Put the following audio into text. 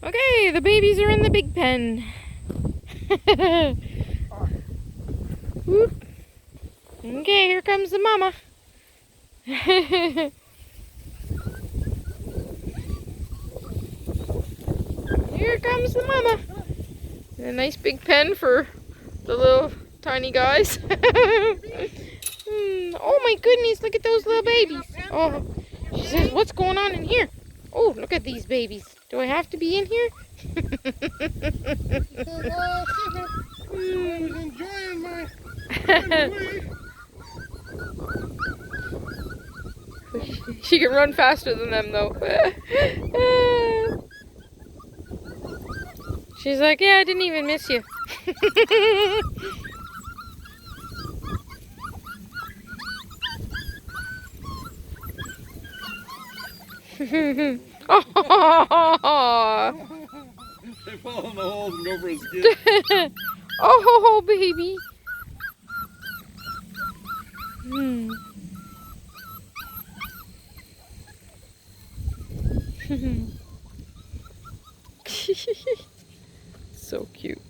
Okay, the babies are in the big pen. Whoop. Okay, here comes the mama. Here comes the mama. A nice big pen for the little tiny guys. Oh my goodness, look at those little babies. Oh, she says, what's going on in here? Oh, look at these babies. Do I have to be in here? I was enjoying my She can run faster than them though. She's like, yeah, I didn't even miss you. Oh. They fall in the holes and go for a skid. Oh, baby. So cute.